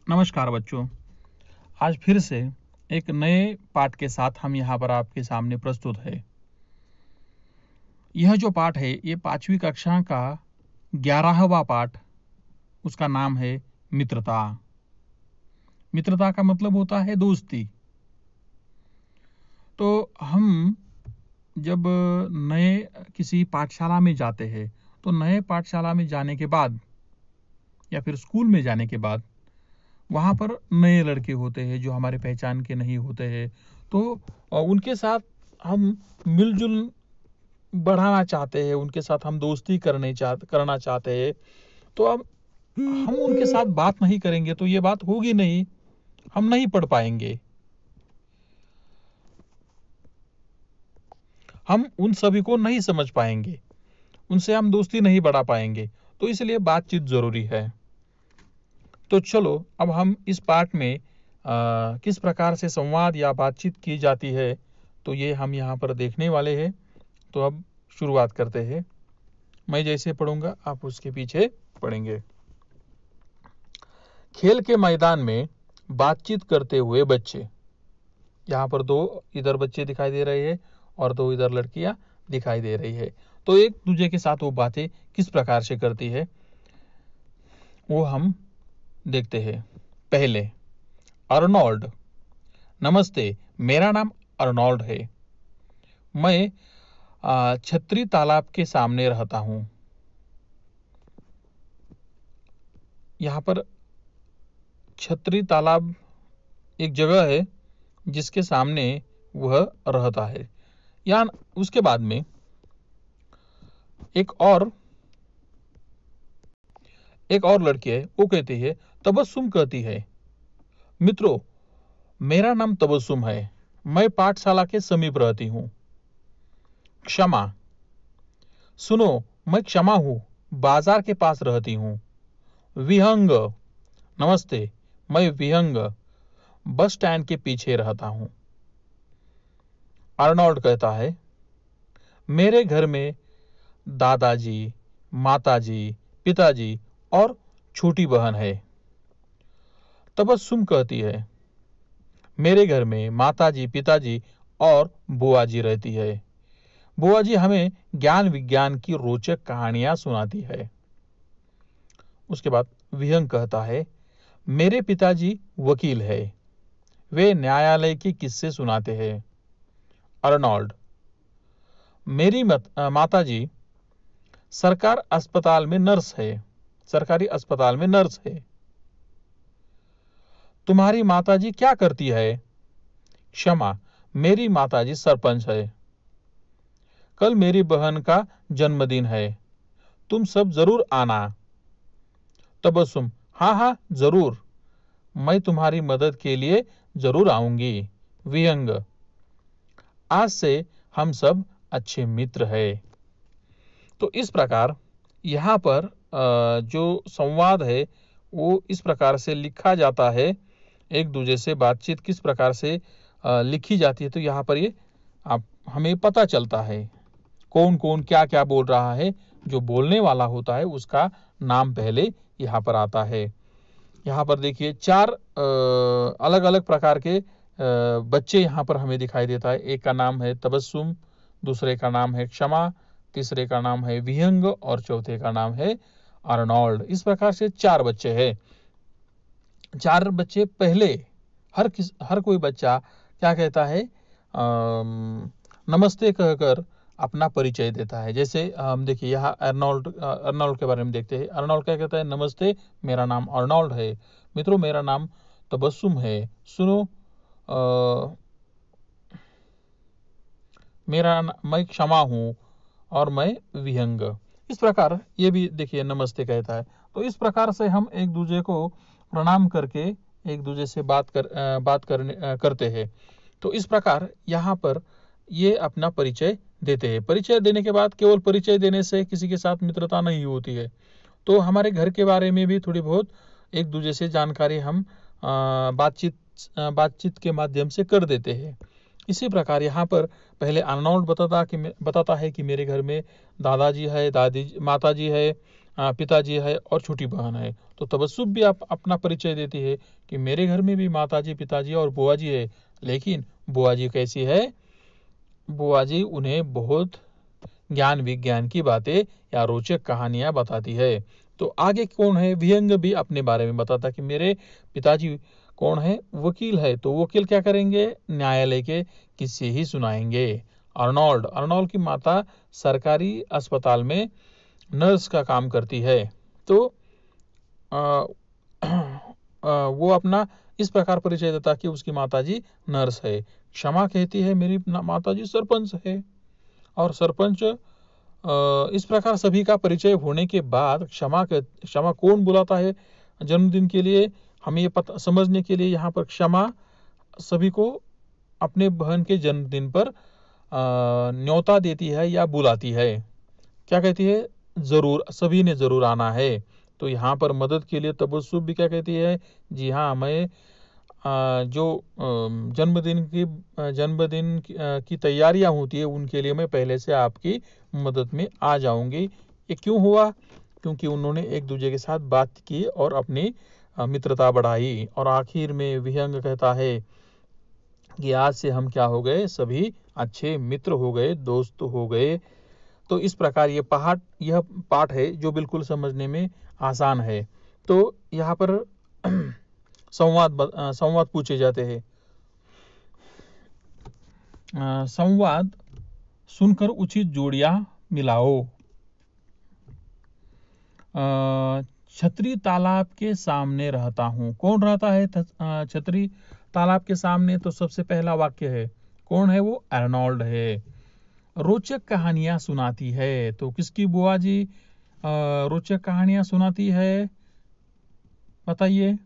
नमस्कार बच्चों। आज फिर से एक नए पाठ के साथ हम यहाँ पर आपके सामने प्रस्तुत है। यह जो पाठ है ये 5वीं कक्षा का 11वां पाठ। उसका नाम है मित्रता। मित्रता का मतलब होता है दोस्ती। तो हम जब नए किसी पाठशाला में जाते हैं तो नए पाठशाला में जाने के बाद या फिर स्कूल में जाने के बाद वहाँ पर नए लड़के होते हैं जो हमारे पहचान के नहीं होते हैं। तो उनके साथ हम मिलजुल बढ़ाना चाहते हैं, उनके साथ हम दोस्ती करना चाहते हैं। तो अब हम उनके साथ बात नहीं करेंगे तो ये बात होगी नहीं, हम नहीं पढ़ पाएंगे, हम उन सभी को नहीं समझ पाएंगे, उनसे हम दोस्ती नहीं बढ़ा पाएंगे। तो इसलिए बातचीत जरूरी है। तो चलो अब हम इस पाठ में किस प्रकार से संवाद या बातचीत की जाती है तो ये हम यहाँ पर देखने वाले हैं। तो अब शुरुआत करते हैं। मैं जैसे पढ़ूंगा आप उसके पीछे पढ़ेंगे। खेल के मैदान में बातचीत करते हुए बच्चे। यहाँ पर दो इधर बच्चे दिखाई दे रहे हैं और दो इधर लड़कियां दिखाई दे रही है। तो एक दूसरे के साथ वो बातें किस प्रकार से करती है वो हम देखते हैं। पहले अर्नोल्ड। नमस्ते, मेरा नाम अर्नोल्ड है। मैं छतरी तालाब के सामने रहता हूं। यहाँ पर छतरी तालाब एक जगह है जिसके सामने वह रहता है। या उसके बाद में एक और लड़की है, वो कहती है, तबस्सुम कहती है, मित्रों, मेरा नाम तबस्सुम है। मैं पाठशाला के समीप रहती हूँ। क्षमा। सुनो, मैं क्षमा हूँ, बाजार के पास रहती हूँ। विहंग। नमस्ते, मैं विहंग बस स्टैंड के पीछे रहता हूँ। अर्नोल्ड कहता है, मेरे घर में दादाजी, माताजी, पिताजी और छोटी बहन है। तबस्सुम कहती है, मेरे घर में माताजी, पिताजी और बुआ जी रहती है। बुआ जी हमें ज्ञान विज्ञान की रोचक कहानियां सुनाती है। उसके बाद विहंग कहता है, मेरे पिताजी वकील है, वे न्यायालय के किस्से सुनाते हैं। अर्नोल्ड, मेरी माताजी सरकारी अस्पताल में नर्स है। तुम्हारी माताजी क्या करती है? क्षमा, मेरी माताजी सरपंच है। कल मेरी बहन का जन्मदिन है, तुम सब जरूर आना। तबस्सुम, हाँ हाँ जरूर, मैं तुम्हारी मदद के लिए जरूर आऊंगी। विहंग, आज से हम सब अच्छे मित्र हैं। तो इस प्रकार यहाँ पर जो संवाद है वो इस प्रकार से लिखा जाता है। एक दूसरे से बातचीत किस प्रकार से लिखी जाती है तो यहाँ पर ये हमें पता चलता है कौन कौन क्या क्या बोल रहा है। जो बोलने वाला होता है उसका नाम पहले यहाँ पर आता है। यहाँ पर देखिए 4 अलग अलग प्रकार के बच्चे यहाँ पर हमें दिखाई देता है। एक का नाम है तबस्सुम, दूसरे का नाम है क्षमा, तीसरे का नाम है विहंग और चौथे का नाम है अर्नोल्ड। इस प्रकार से 4 बच्चे हैं। 4 बच्चे पहले हर कोई बच्चा क्या कहता है, नमस्ते कहकर अपना परिचय देता है। जैसे हम देखिए यहाँ अर्नोल्ड के बारे में देखते हैं। अर्नोल्ड क्या कहता है, नमस्ते, मेरा नाम अर्नोल्ड है। मित्रों, मेरा नाम तबस्सुम है। सुनो, मैं क्षमा हूँ और मैं विहंग। इस प्रकार ये भी देखिए नमस्ते कहता है। तो इस प्रकार से हम एक दूसरे को प्रणाम करके एक दूसरे से बात करते हैं। तो इस प्रकार यहाँ पर ये अपना परिचय देते हैं। परिचय देने के बाद केवल परिचय देने से किसी के साथ मित्रता नहीं होती है। तो हमारे घर के बारे में भी थोड़ी बहुत एक दूसरे से जानकारी हम बातचीत के माध्यम से कर देते हैं। इसी प्रकार यहाँ पर पहले अर्नोल्ड बताता है कि मेरे घर में दादाजी है, माताजी है पिताजी है और छोटी बहन है। तो तबस्सुम भी आप अपना परिचय देती है कि मेरे घर में भी माताजी, पिताजी और बुआ जी है, लेकिन बुआ जी कैसी है? बुआ जी उन्हें बहुत ज्ञान विज्ञान की बातें या रोचक कहानियां बताती है। तो आगे कौन है? विहंग भी अपने बारे में बताता कि मेरे पिताजी कौन है? वकील है। तो वकील क्या करेंगे? न्यायालय के किस्से ही सुनाएंगे। अर्नोल्ड की माता सरकारी अस्पताल में नर्स का काम करती है। तो आ, वो अपना इस प्रकार परिचय देता कि उसकी माताजी नर्स है। क्षमा कहती है मेरी माताजी सरपंच है। और सरपंच इस प्रकार सभी का परिचय होने के बाद क्षमा कौन बुलाता है जन्मदिन के लिए, हमें ये पता समझने के लिए यहाँ पर क्षमा सभी को अपने बहन के जन्मदिन पर न्योता देती है या बुलाती है। क्या कहती है? जरूर, सभी ने जरूर आना है। तो यहाँ पर मदद के लिए तबस्सुम भी क्या कहती है? जी हाँ, हमें जो जन्मदिन की तैयारियां होती है उनके लिए मैं पहले से आपकी मदद में आ जाऊंगी। ये क्यों हुआ? क्योंकि उन्होंने एक दूसरे के साथ बात की और अपनी मित्रता बढ़ाई। और आखिर में विहंग कहता है कि आज से हम क्या हो गए? सभी अच्छे मित्र हो गए, दोस्त हो गए। तो इस प्रकार यह पाठ है जो बिल्कुल समझने में आसान है। तो यहाँ पर संवाद पूछे जाते हैं। संवाद सुनकर उचित जोड़ियां मिलाओ। छतरी तालाब के सामने रहता हूँ। कौन रहता है छतरी तालाब के सामने? तो सबसे पहला वाक्य है, कौन है वो? अर्नोल्ड है। रोचक कहानियां सुनाती है। तो किसकी बुआ जी रोचक कहानियां सुनाती है? बताइए।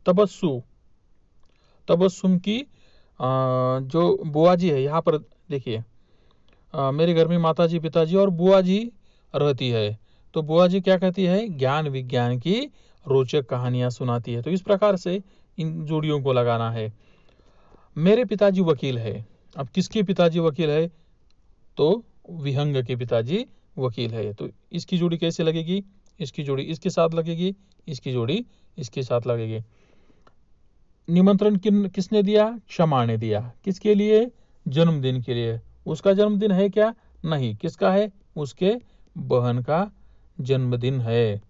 तबस्सुम की जो बुआ जी है, यहाँ पर देखिए, मेरे घर में माताजी, पिताजी और बुआ जी रहती है। तो बुआ जी क्या कहती है? ज्ञान विज्ञान की रोचक कहानियां सुनाती है। तो इस प्रकार से इन जोड़ियों को लगाना है। मेरे पिताजी वकील है। अब किसके पिताजी वकील है? तो विहंग के पिताजी वकील है। तो इसकी जोड़ी कैसे लगेगी? इसकी जोड़ी इसके साथ लगेगी, इसकी जोड़ी इसके साथ लगेगी। निमंत्रण किसने दिया? क्षमा ने दिया। किसके लिए? जन्मदिन के लिए। उसका जन्मदिन है क्या? नहीं। किसका है? उसके बहन का जन्मदिन है।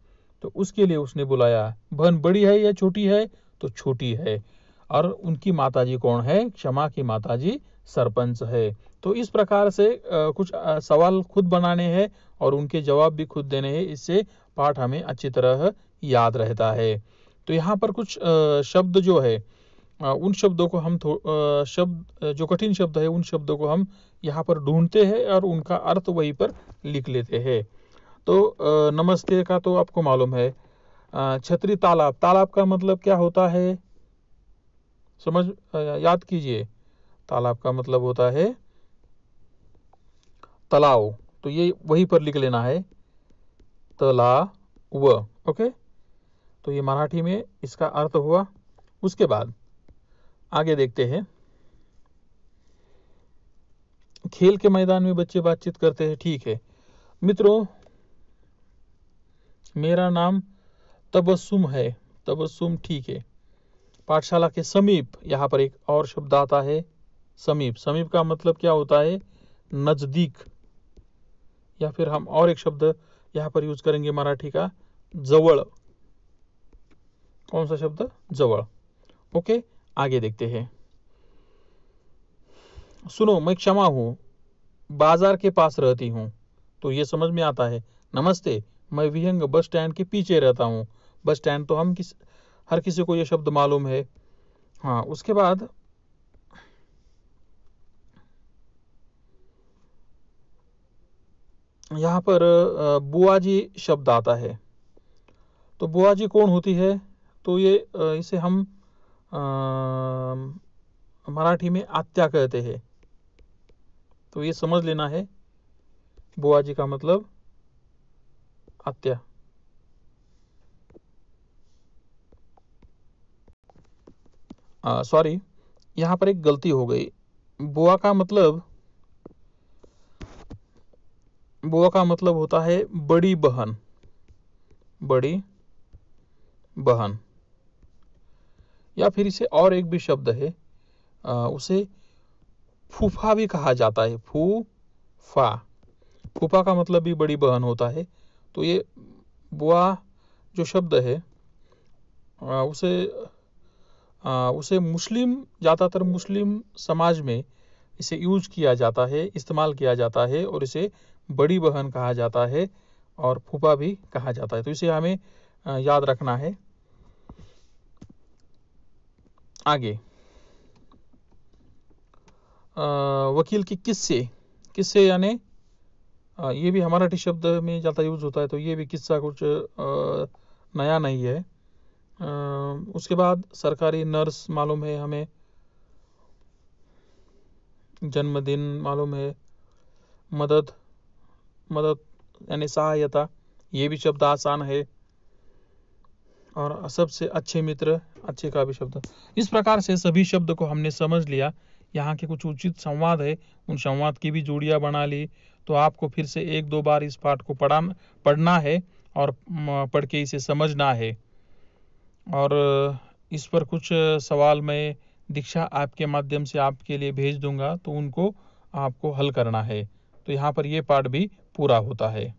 तो उसके लिए उसने बुलाया। बहन बड़ी है या छोटी है? तो छोटी है। और उनकी माताजी कौन है? क्षमा की माताजी सरपंच है। तो इस प्रकार से कुछ सवाल खुद बनाने हैं और उनके जवाब भी खुद देने हैं। इससे पाठ हमें अच्छी तरह याद रहता है। तो यहाँ पर कुछ शब्द जो है, उन शब्दों को हम जो कठिन शब्द है उन शब्दों को हम यहाँ पर ढूंढते हैं और उनका अर्थ वहीं पर लिख लेते हैं। तो नमस्ते का तो आपको मालूम है। छतरी तालाब, तालाब का मतलब क्या होता है? याद कीजिए। तालाब का मतलब होता है तालाव। तो ये वहीं पर लिख लेना है, तालाव। ओके। तो ये मराठी में इसका अर्थ हुआ। उसके बाद आगे देखते हैं। खेल के मैदान में बच्चे बातचीत करते हैं। ठीक है मित्रों, मेरा नाम तबस्सुम है। तबस्सुम, ठीक है। पाठशाला के समीप, यहाँ पर एक और शब्द आता है, समीप। समीप का मतलब क्या होता है? नजदीक। या फिर हम और एक शब्द यहाँ पर यूज करेंगे मराठी का, जवळ। कौन सा शब्द? जवळ। ओके, आगे देखते हैं। सुनो, मैं क्षमा हूं, बाजार के पास रहती हूं। तो ये समझ में आता है। नमस्ते, मैं विहंग बस स्टैंड के पीछे रहता हूं। बस स्टैंड तो हर किसी को ये शब्द मालूम है। हाँ, उसके बाद यहाँ पर बुआ जी शब्द आता है। तो बुआ जी कौन होती है? तो ये इसे हम मराठी में आत्या कहते हैं। तो ये समझ लेना है, बुआ जी का मतलब आत्या। सॉरी, यहाँ पर एक गलती हो गई। बुआ का मतलब बुआ का मतलब होता है बड़ी बहन, बड़ी बहन। या फिर इसे और एक भी शब्द है, उसे फूफा भी कहा जाता है, फूफा। फूफा का मतलब भी बड़ी बहन होता है। तो ये बुआ जो शब्द है उसे ज़्यादातर मुस्लिम समाज में इसे यूज किया जाता है, इस्तेमाल किया जाता है, और इसे बड़ी बहन कहा जाता है और फूफा भी कहा जाता है। तो इसे हमें याद रखना है। आगे वकील की किस्से, किस्से यानी ये भी मराठी शब्द में ज़्यादा यूज होता है, तो ये भी किस्सा कुछ नया नहीं है। उसके बाद सरकारी नर्स मालूम है हमें, जन्मदिन मालूम है, मदद, मदद यानी सहायता, ये भी शब्द आसान है। और सबसे अच्छे मित्र, अच्छे का भी शब्द। इस प्रकार से सभी शब्द को हमने समझ लिया। यहाँ के कुछ उचित संवाद है, उन संवाद की भी जोड़ियाँ बना ली। तो आपको फिर से 1-2 बार इस पाठ को पढ़ना है और पढ़ के इसे समझना है। और इस पर कुछ सवाल मैं दीक्षा ऐप के माध्यम से आपके लिए भेज दूंगा, तो उनको आपको हल करना है। तो यहाँ पर ये पाठ भी पूरा होता है।